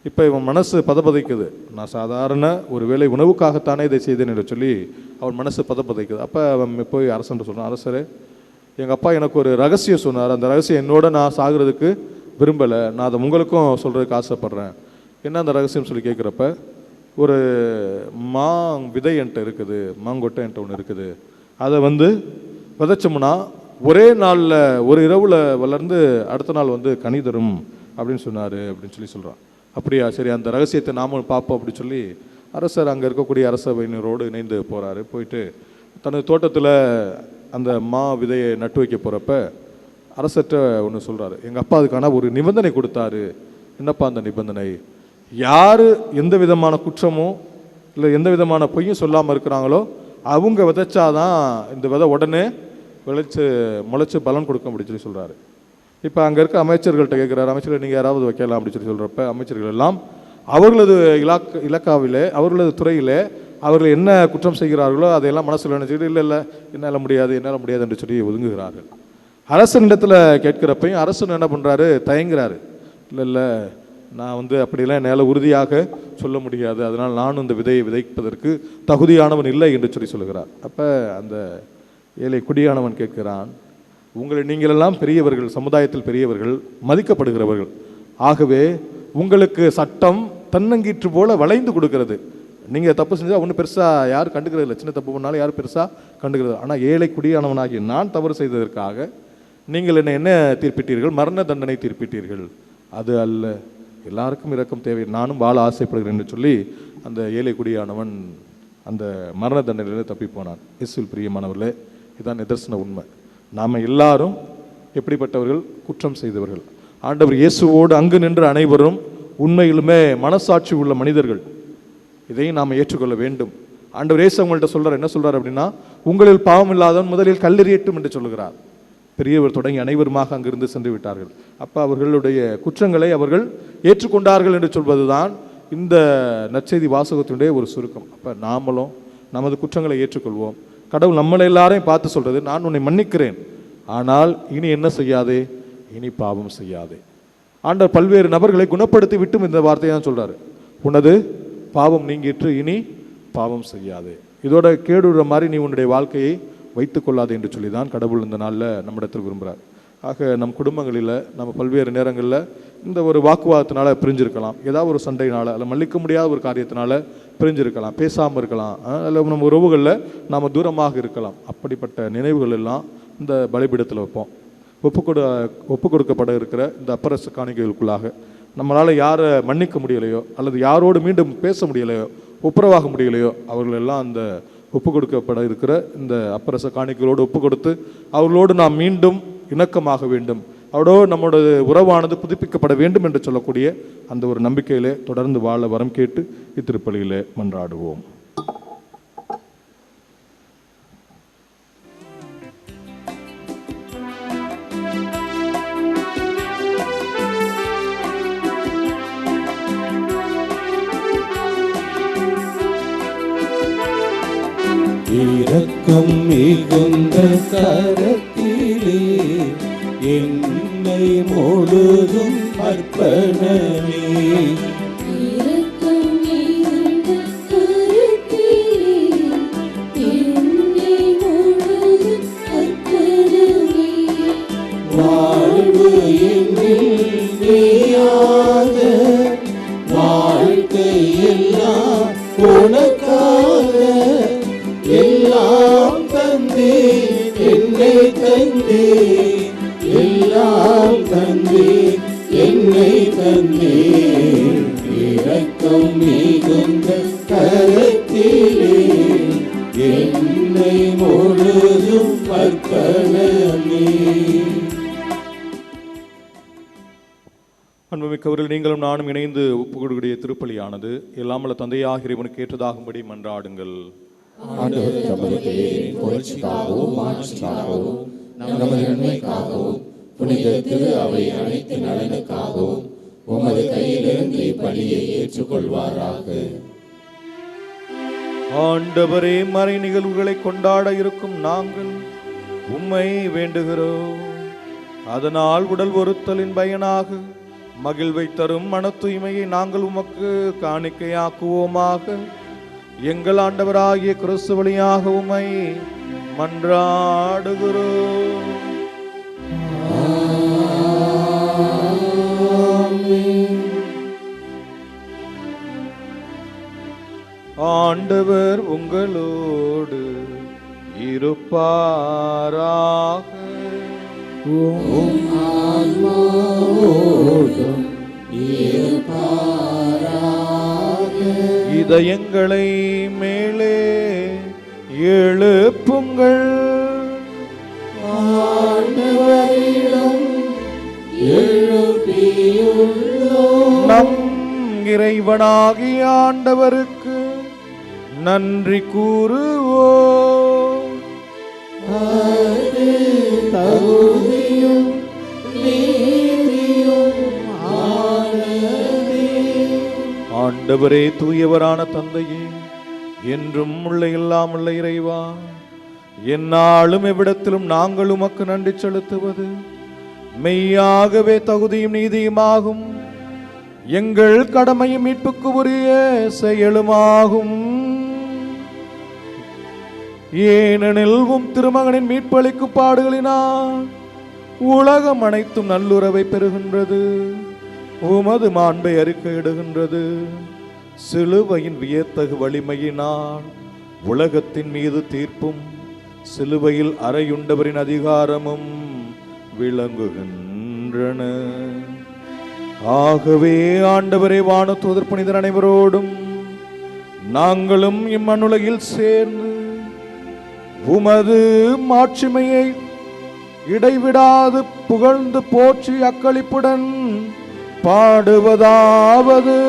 இப்போ இவன் மனசு பதப்பதைக்குது. நான் சாதாரண ஒரு வேளை உணவுக்காகத்தானே இதை செய்தேன் என்று சொல்லி அவன் மனசு பதப்பதைக்குது. அப்போ அவன் போய் அரசன் சொன்னான், அரசரே, எங்கள் அப்பா எனக்கு ஒரு ரகசியம் சொன்னார், அந்த ரகசியம் என்னோட நான் சாகிறதுக்கு விரும்பலை, நான் அதை உங்களுக்கும் சொல்கிறதுக்கு ஆசைப்பட்றேன். என்ன அந்த ரகசியம் சொல்லி கேட்குறப்ப, ஒரு விதை என்கிட்ட இருக்குது, மாங்கொட்டை என்கிட்ட ஒன்று இருக்குது, அதை வந்து விதைச்சோம்னா ஒரே நாளில் ஒரு இரவில் வளர்ந்து அடுத்த நாள் வந்து கனி தரும் அப்படின்னு சொன்னார் அப்படின்னு சொல்லி சொல்கிறான். அப்படியா, சரி, அந்த ரகசியத்தை நாமும் பார்ப்போம் அப்படின்னு சொல்லி அரசர் அங்கே இருக்கக்கூடிய அரசவையினரோடு இணைந்து போகிறாரு. போயிட்டு தனது தோட்டத்தில் அந்த விதையை நட்டு வைக்க போகிறப்ப அரசர்கிட்ட ஒன்று சொல்கிறாரு. எங்கள் அப்பா அதுக்கான ஒரு நிபந்தனை கொடுத்தாரு. என்னப்பா அந்த நிபந்தனை? யார் எந்த விதமான குற்றமும் இல்லை எந்த விதமான பொய்யும் சொல்லாமல் இருக்கிறாங்களோ அவங்க விதைச்சாதான் இந்த விதை உடனே முளைச்சி பலன் கொடுக்க அப்படின்னு சொல்லி சொல்கிறாரு. இப்போ அங்கே இருக்க அமைச்சர்கள்ட்ட கேட்குறாரு, அமைச்சர்கள் நீங்கள் யாராவது வைக்கலாம் அப்படின்னு சொல்லி சொல்கிறப்ப அமைச்சர்கள் எல்லாம் அவர்களது இலக்காவிலே அவர்களது துறையிலே அவர்கள் என்ன குற்றம் செய்கிறார்களோ அதையெல்லாம் மனசில் நினைச்சிட்டு இல்லை என்னால் முடியாது என்று சொல்லி ஒதுங்குகிறார்கள். அரசனிடத்தில் கேட்கிறப்பையும் அரசன் என்ன பண்ணுறாரு, தயங்குறாரு. இல்லை நான் அப்படிலாம் என்னால் உறுதியாக சொல்ல முடியாது, அதனால் நானும் இந்த விதையை விதைப்பதற்கு தகுதியானவன் இல்லை என்று சொல்லுகிறார். அப்போ அந்த ஏழை குடியானவன் கேட்கிறான், நீங்களெல்லாம் பெரியவர்கள், சமுதாயத்தில் பெரியவர்கள், மதிக்கப்படுகிறவர்கள், ஆகவே உங்களுக்கு சட்டம் தன்னங்கீற்று போல வளைந்து கொடுக்கிறது. நீங்கள் தப்பு செஞ்சால் ஒன்றும் பெருசாக யாரும் கண்டுக்கிறது இல்லை, சின்ன தப்பு பண்ணாலும் யாரும் பெருசாக கண்டுக்கிறது. ஆனால் ஏழை குடியானவனாகி நான் தவறு செய்ததற்காக நீங்கள் என்ன தீர்ப்பிட்டீர்கள், மரண தண்டனை தீர்ப்பிட்டீர்கள். அது அல்ல, எல்லாருக்கும் இரக்கம் தேவை, நானும் வாழ ஆசைப்படுகிறேன் என்று சொல்லி அந்த ஏழை குடியானவன் அந்த மரண தண்டனையிலிருந்து தப்பி போனான். இயேசுவில் பிரியமானவர்களே, இதுதான் நிதர்சன உண்மை. நாம் எல்லாரும் எப்படிப்பட்டவர்கள், குற்றம் செய்தவர்கள். ஆண்டவர் இயேசுவோடு அங்கு நின்ற அனைவரும் உண்மையிலுமே மனசாட்சி உள்ள மனிதர்கள். இதையும் நாம் ஏற்றுக்கொள்ள வேண்டும். ஆண்டவர் இயேசு அவங்கள்ட்ட சொல்றார், என்ன சொல்றார் அப்படின்னா, உங்களில் பாவம் இல்லாதவன் முதலில் கல்லெறியட்டும் என்று சொல்லுகிறார். பெரியவர் தொடங்கி அனைவருமாக அங்கிருந்து சென்று விட்டார்கள். அப்போ அவர்களுடைய குற்றங்களை அவர்கள் ஏற்றுக்கொண்டார்கள் என்று சொல்வதுதான் இந்த நற்செய்தி வாசகத்தினுடைய ஒரு சுருக்கம். அப்போ நாமளும் நமது குற்றங்களை ஏற்றுக்கொள்வோம். கடவுள் நம்மளை எல்லாரையும் பார்த்து சொல்றது, நான் உன்னை மன்னிக்கிறேன், ஆனால் இனி என்ன செய்யாதே, இனி பாவம் செய்யாதே. ஆண்டவர் பல்வேறு நபர்களை குணப்படுத்தி விட்டும் இந்த வார்த்தையை தான் சொல்றாரு, உனது பாவம் நீங்கிற்று, இனி பாவம் செய்யாதே. இதோட கேடுற மாதிரி நீ உன்னுடைய வாழ்க்கையை வைத்துக் கொள்ளாதே என்று சொல்லி தான் கடவுள் இந்த நாளில் நம்மிடத்தில் விரும்புகிறார். ஆக நம் குடும்பங்களில் நம்ம பல்வேறு நேரங்களில் இந்த ஒரு வாக்குவாதத்தினால பிரிஞ்சிருக்கலாம், ஏதாவது ஒரு சண்டையினால், அல்ல மன்னிக்க முடியாத ஒரு காரியத்தினால பிரிஞ்சிருக்கலாம், பேசாமல் இருக்கலாம், அல்ல நம்ம உறவுகளில் நாம் தூரமாக இருக்கலாம். அப்படிப்பட்ட நினைவுகள் எல்லாம் இந்த பலிபீடத்தில் வைப்போம். ஒப்பு கொடுக்கப்பட இருக்கிற இந்த அப்பரச காணிக்கைகளுக்குள்ளாக நம்மளால் யாரை மன்னிக்க முடியலையோ, அல்லது யாரோடு மீண்டும் பேச முடியலையோ, ஒப்புரவாக முடியலையோ, அவர்களெல்லாம் அந்த ஒப்பு கொடுக்கப்பட இருக்கிற இந்த அப்பரச காணிக்கைகளோடு ஒப்பு கொடுத்து அவர்களோடு நாம் மீண்டும் இணக்கமாக வேண்டும், அவரோடு நம்மளோட உறவானது புதுப்பிக்கப்பட வேண்டும் என்று சொல்லக்கூடிய அந்த ஒரு நம்பிக்கையிலே தொடர்ந்து வாழ வரம் கேட்டு இத்திருப்பலியிலே மன்றாடுவோம். இரக்கம் மிகுந்த கரத்திலே என்னை முழுதும் அர்ப்பணமே. இரக்கம் மிகுந்த கரத்திலே என்னை முழுதும் அர்ப்பணமே. வாழ்வு என்னில் நீயாக, வாழ்க்கை எல்லாம் உனக்காக, எல்லாம் தந்தே என்னை தந்தே, எல்லாம் தந்தே என்னை தந்தே. இரக்கம் மிகுந்த கரத்திலே என்னை முழுதும் அர்ப்பணமே. அன்புமிக்கவர்கள், நீங்களும் நானும் இணைந்து ஒப்பு கொடுக்கக்கூடிய திருப்பலியானது எல்லாமல்ல தந்தையாக இறைவனுக்கு ஏற்றதாகும்படி மன்றாடுங்கள். ஆண்டவர் தமது பெயரின் புகழ்ச்சிக்காகவும் மாட்சிக்காகவும் நமது நன்மைக்காகவும் புனித திரு அவை அனைத்து நலனுக்காகவும் உமது கையிலிருந்து இப்பணியை ஏற்றுக்கொள்வாராக. ஆண்டவரே, மறை நிகழ்வுகளை கொண்டாட இருக்கும் நாங்கள் உம்மை வேண்டுகிறோம். அதனால் உடல் ஒருத்தலின் பயனாக மகிழ்வை தரும் மன தூய்மையை நாங்கள் உமக்கு காணிக்கையாக்குவோமாக. எங்கள் ஆண்டவராகிய கிறிஸ்து வழியாக உம்மை மன்றாடுகிறோம். ஆண்டவர் உங்களோடு இருப்பாராக. இதயங்களை மேலே எழுப்புங்கள். நம் இறைவனாகிய ஆண்டவருக்கு நன்றி கூறுவோம். ஆண்டவரே, தூயவரான தந்தையே, என்றும் உள்ள இல்லாமல் இறைவா, எந்நாளும் எவ்விடத்திலும் நாங்கள் உமக்கு நன்றி செலுத்துவது மெய்யாகவே தகுதியும் நீதியுமாகும். எங்கள் கடமையும் மீட்புக்கு உரிய செயலுமாகும். ஏனெனில் திருமகனின் மீட்பளிக்கும் பாடுகளினால் உலகம் அனைத்தும் நல்லுறவை பெறுகின்றது, உமது மாண்பை அறிக்கையிடுகின்றது. சிலுவையின் வியத்தகு வலிமையினால் உலகத்தின் மீது தீர்ப்பும் சிலுவையில் அறையுண்டவரின் அதிகாரமும் விளங்குகின்றன. ஆகவே ஆண்டவரே, வானதூதர் புனிதர் அனைவரோடும் நாங்களும் இம்மண்ணுலகில் சேர்ந்து உமது மாட்சிமையை இடைவிடாது புகழ்ந்து போற்றி அக்களிப்புடன் பாடுவதாவது: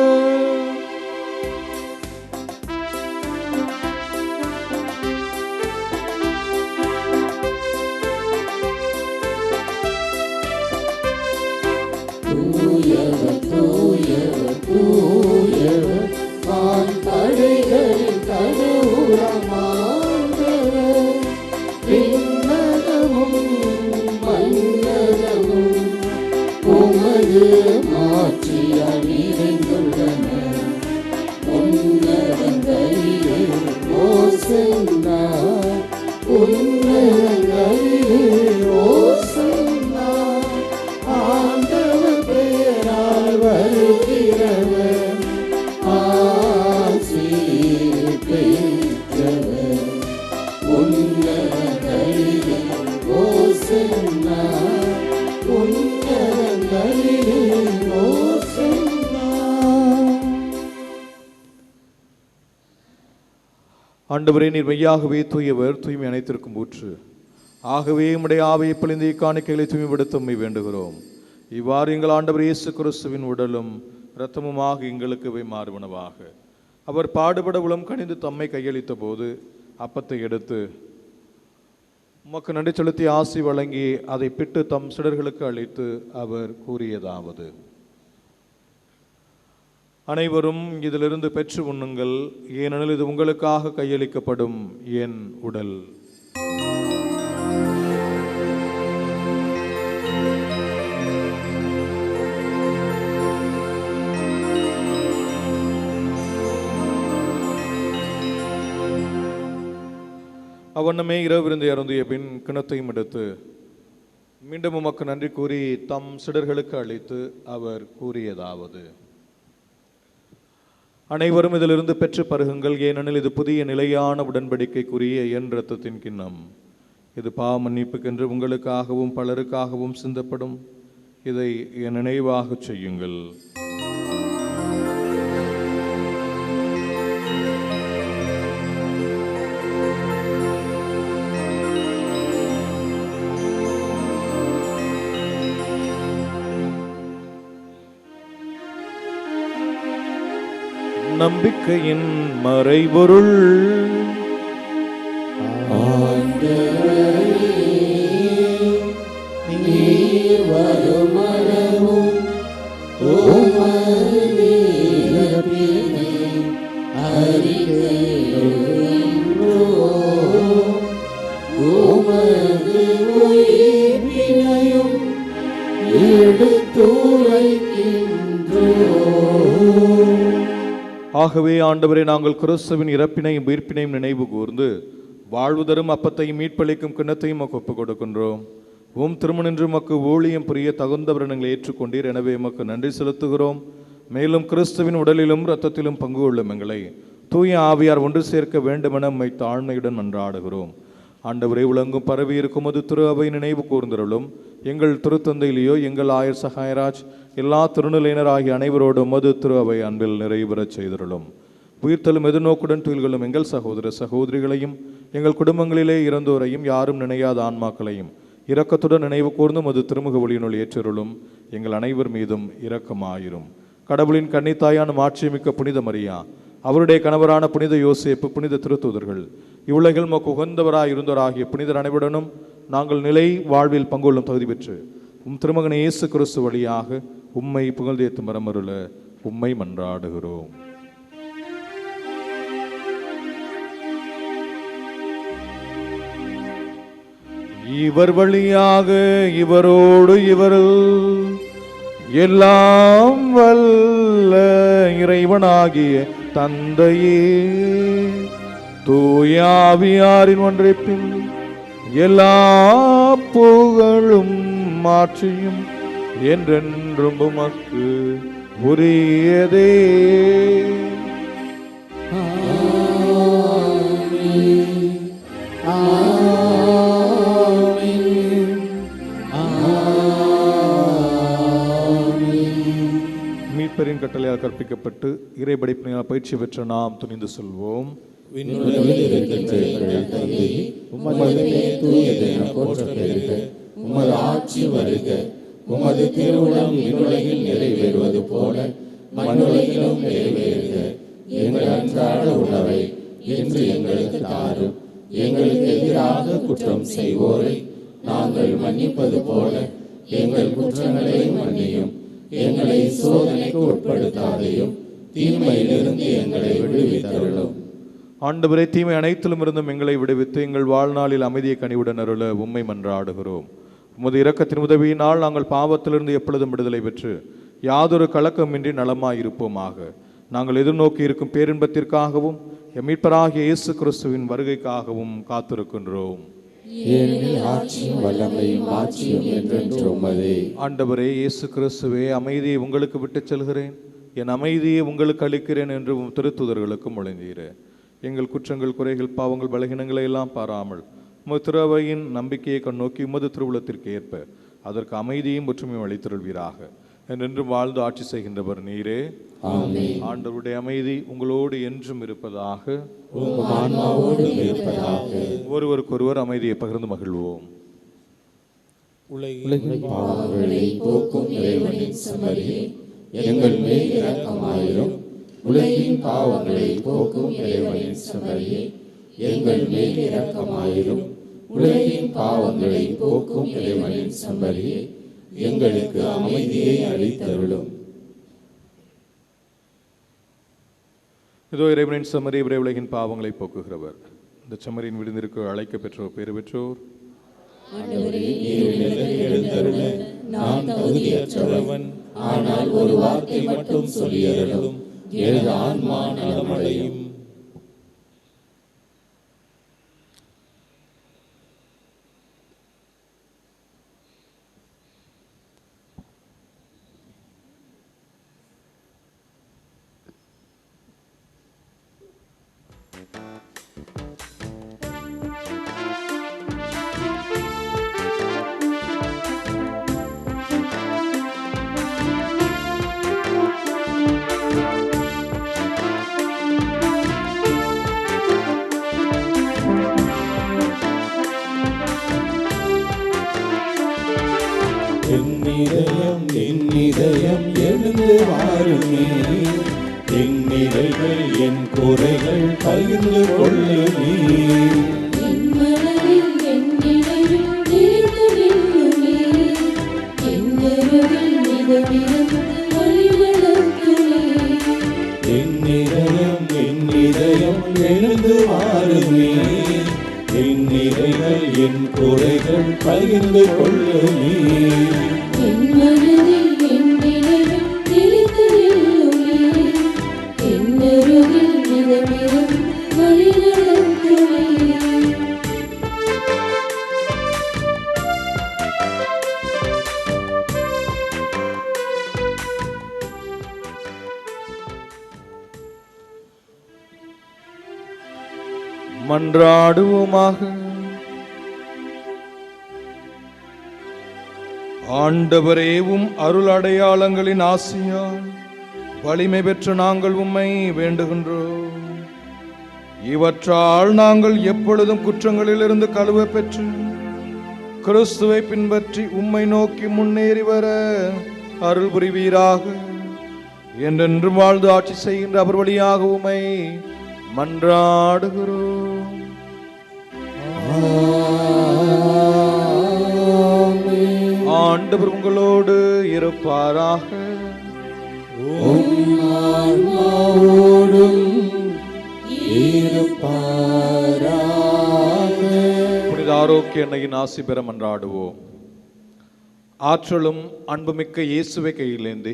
ஆண்டவரே, நீர் மெய்யாகவே தூயவர், தூய்மை அனைத்திற்கும் ஊற்று. ஆகவே உம்முடைய ஆவியை பொழிந்து இக்காணிக்கைகளை தூய்மைப்படுத்த உம்மை வேண்டுகிறோம். இவ்வாறு எங்கள் ஆண்டவர் இயேசு கிறிஸ்துவின் உடலும் இரத்தமுமாக எங்களுக்கு இவை மாறுவனவாக. அவர் பாடுபட உளம் கனிந்து தம்மை கையளித்த போது அப்பத்தை எடுத்து உமக்கு நன்றி செலுத்தி ஆசி வழங்கி அதை பிட்டு தம் சிடர்களுக்கு அளித்து அவர் கூறியதாவது: அனைவரும் இதிலிருந்து பெற்று உண்ணுங்கள், ஏனெனில் இது உங்களுக்காக கையளிக்கப்படும் என் உடல். அவ்வண்ணமே இரவு விருந்து அருந்திய பின் கிணத்தையும் எடுத்து மீண்டும் உமக்கு நன்றி கூறி தம் சிடர்களுக்கு அளித்து அவர் கூறியதாவது: அனைவரும் இதிலிருந்து பெற்று பருகுங்கள், ஏனெனில் இது புதிய நிலையான உடன்படிக்கைக்குரிய என் இரத்தத்தின் கிண்ணம். இது பாவ மன்னிப்புக்கென்று உங்களுக்காகவும் பலருக்காகவும் சிந்தப்படும். இதை என் நினைவாக செய்யுங்கள். நம்பிக்கையின் மறைபொருள். ஆகவே ஆண்டவரே, நாங்கள் கிறிஸ்துவின் இறப்பினையும் உயிர்ப்பினையும் நினைவு கூர்ந்து வாழ்வு தரும் அப்பத்தையும் மீட்பளிக்கும் கிண்ணத்தையும் ஒப்புக் கொடுக்கின்றோம். திருமணின்று மக்கு ஊழியம் புரிய தகுந்தவரை நீங்கள் ஏற்றுக்கொண்டீர். எனவே மக்கு நன்றி செலுத்துகிறோம். மேலும் கிறிஸ்துவின் உடலிலும் இரத்தத்திலும் பங்கு கொள்ளும் எங்களை தூய ஆவியார் ஒன்று சேர்க்க வேண்டுமென நம்மை தாழ்மையுடன் மன்றாடுகிறோம். ஆண்டவரே, உலங்கும் பரவி இருக்கும் அது திரு அவை நினைவு கூர்ந்தருளும். எங்கள் திருத்தந்தையிலேயோ எங்கள் ஆயர் சகாயராஜ் எல்லா திருநிலையினர் ஆகிய அனைவரோடும் மது திரு அவை அன்பில் நிறைவுறச் செய்தருளும். உயிர்த்தலும் எதிர்நோக்குடன் துயில்களும் எங்கள் சகோதர சகோதரிகளையும் எங்கள் குடும்பங்களிலே இறந்தோரையும் யாரும் நினையாத ஆன்மாக்களையும் இரக்கத்துடன் நினைவு கூர்ந்து மது திருமுக ஒளியினுள் ஏற்றருளும். எங்கள் அனைவர் மீதும் இரக்கமாயிரும். கடவுளின் கன்னித்தாயான மாட்சிமிக்க புனித மரியா, அவருடைய கணவரான புனித யோசேப்பு, புனித திருத்தூதர்கள், இவ்வுலகில் மக்கு உகந்தவராய் இருந்தவராகிய புனிதர் அனைவருடனும் நாங்கள் நிலை வாழ்வில் பங்குள்ளும் தகுதி பெற்று திருமகன் இயேசு கிறிஸ்து வழியாக உம்மை புகழ்ந்தேத்தும் வரமருள உம்மை மன்றாடுகிறோம். இவர் வழியாக இவரோடு இவரில் எல்லாம் வல்ல இறைவனாகிய தந்தையே தூய ஆவியாரின் ஒன்றைப்பில் எல்லா புகழும் மாற்றியும் என்றென்றும் உமக்கு உரியதே. மீட்பரின் கட்டளையால் கற்பிக்கப்பட்டு இறைபடைப்பினால் பயிற்சி பெற்ற நாம் துணிந்து சொல்வோம். உமது ஆட்சி வருக, உமது திருவுளம் விண்ணுலகில் நிறைவேறுவது போல மண்ணுலகிலும் நிறைவேறுக. எங்கள் அன்றாட உணவை இன்று எங்களுக்கு தாரும். எங்களுக்கு எதிராக குற்றம் செய்வோரை நாங்கள் மன்னிப்பது போல எங்கள் குற்றங்களை மன்னியும். எங்களை சோதனைக்கு உட்படுத்தாதையும், தீமையிலிருந்து எங்களை விடுவித்தருளும். ஆண்டவரே, தீமை அனைத்திலும் இருந்தும் எங்களை விடுவித்து எங்கள் வாழ்நாளில் அமைதியை கனிவுடன் அருள உம்மை மன்றாடுகிறோம். உமது இரக்கத்தின் உதவியினால் நாங்கள் பாவத்திலிருந்து எப்பொழுதும் விடுதலை பெற்று யாதொரு கலக்கமின்றி நலமாயிருப்போமாக. நாங்கள் எதிர்நோக்கி இருக்கும் பேரின்பத்திற்காகவும் எம் மீட்பராகிய இயேசு கிறிஸ்துவின் வருகைக்காகவும் காத்திருக்கின்றோம். ஆண்டவரே இயேசு கிறிஸ்துவே, அமைதியை உங்களுக்கு விட்டுச் செல்கிறேன், என் அமைதியை உங்களுக்கு அளிக்கிறேன் என்று திருத்துதர்களுக்கு மொழிந்தீரேன். எங்கள் குற்றங்கள், குறைகள், பாவங்கள், பலகீனங்களை எல்லாம் பாராமல் உமது திருவையின் நம்பிக்கையை கண்ணோக்கி உமது திருவுளத்திற்கு ஏற்ப அதற்கு அமைதியும் ஒற்றுமையும் அளித்தருள்வீராக. என்றென்றும் வாழ்ந்து ஆட்சி செய்கின்றவர் நீரே. ஆண்டவருடைய அமைதி உங்களோடு என்றும் இருப்பதாக. ஒருவருக்கொருவர் அமைதியை பகிர்ந்து மகிழ்வோம். உலகின் பாவங்களை போக்கும் இறைவனின் செம்மறியே, எங்கள் மேல் இரக்கமாயிரும். உலகின் பாவங்களை போக்கும் இறைவனின் செம்மறியே, எங்கள் மேல் இரக்கமாயிரும். உலகின் பாவங்களை போக்கும் இறைவனின் செம்மறியே, எங்களுக்கு அமைதியை அளித்தருளும். இதோ இறைவனின் செம்மறி, இவரே உலகின் பாவங்களை போக்குகிறவர். இந்த செம்மறியின் விடுந்திற்கு அழைக்க பெற்றோர், பேறு பெற்றோர். நான் தகுதியற்றவன், ஆனால் ஒரு வார்த்தை மட்டும் சொல்லியருளும், எனது ஆன்மா நலமடையும். என் இதயம் எழுந்து வாருமே, என் நிறைகள் என் குறைகள் பகிர்ந்து கொள்ளுமே. என் மனதில் என் நினைவில் நிலைத்து நில்லுமே, என் நெருவில் மிதமிருந்து வழிநடத்துமே. என் இதயம் எழுந்து வாருமே, என் நிறைகள் என் குறைகள் பகிர்ந்து கொள்ளுமே. என் மனதில் என் நினைவில் நிலைத்து நில்லுமே, என் நெருவில் மிதமிருந்து வழிநடத்துமே. மன்றாடுவோமாக. ஆண்டவரேவும் அருள் அடையாளங்களின் ஆசியால் வலிமை பெற்ற நாங்கள் உம்மை வேண்டுகின்றோம். இவற்றால் நாங்கள் எப்பொழுதும் குற்றங்களிலிருந்து கழுவ பெற்று கிறிஸ்துவை பின்பற்றி உம்மை நோக்கி முன்னேறி வர அருள் புரிவீராக. என்றென்றும் வாழ்ந்து ஆட்சி செய்கின்ற அவர் வழியாக உம்மை மன்றாடுகிறோம். ஆண்டவர் உங்களோடு இருப்பாராக. புனித ஆரோக்கிய அன்னையின் ஆசி பெற மன்றாடுவோம். ஆற்றலும் அன்புமிக்க இயேசுவை கையிலேந்தி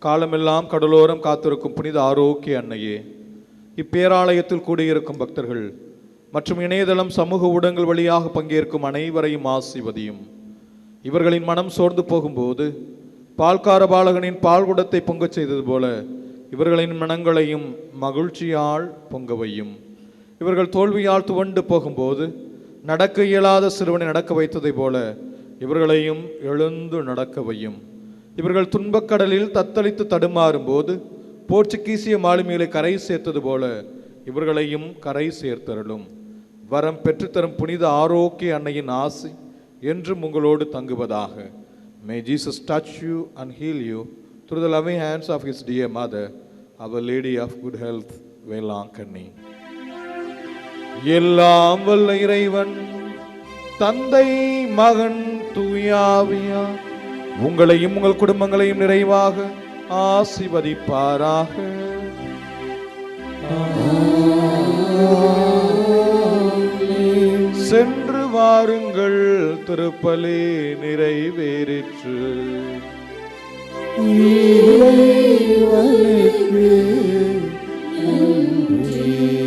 காலமெல்லாம் கடலோரம் காத்திருக்கும் புனித ஆரோக்கிய அன்னையே, இப்பேராலயத்தில் கூடியிருக்கும் பக்தர்கள் மற்றும் இணையதளம் சமூக ஊடகங்கள் வழியாக பங்கேற்கும் அனைவரையும் ஆசிவதியும். இவர்களின் மனம் சோர்ந்து போகும்போது பால்கார பாலகனின் பால்குடத்தை பொங்கச் செய்தது போல இவர்களின் மனங்களையும் மகிழ்ச்சியால் பொங்கவையும். இவர்கள் தோல்வியால் துவண்டு போகும்போது நடக்க இயலாத சிறுவனை நடக்க வைத்ததை போல இவர்களையும் எழுந்து நடக்கவையும். இவர்கள் துன்பக்கடலில் தத்தளித்து தடுமாறும் போது போர்ச்சுகீசிய மாலுமிகளை கரை சேர்த்தது போல இவர்களையும் கரை சேர்த்தருளும். வரம் பெற்றுத்தரும் புனித ஆரோக்கிய அன்னையின் ஆசி என்றும் உங்களோடு தங்குவதாக. May Jesus touch you and heal you through the loving hands of his dear mother, Our Lady of Good Health, Velankanni. எல்லாம் வல்ல இறைவன் தந்தை மகன் தூயாவியா உங்களையும் உங்கள் குடும்பங்களையும் நிறைவாக ஆசீர்வதிப்பாராக. சென்று வாருங்கள், திருப்பலி நிறைவேறிற்று. இறைவனுக்கு நன்றி.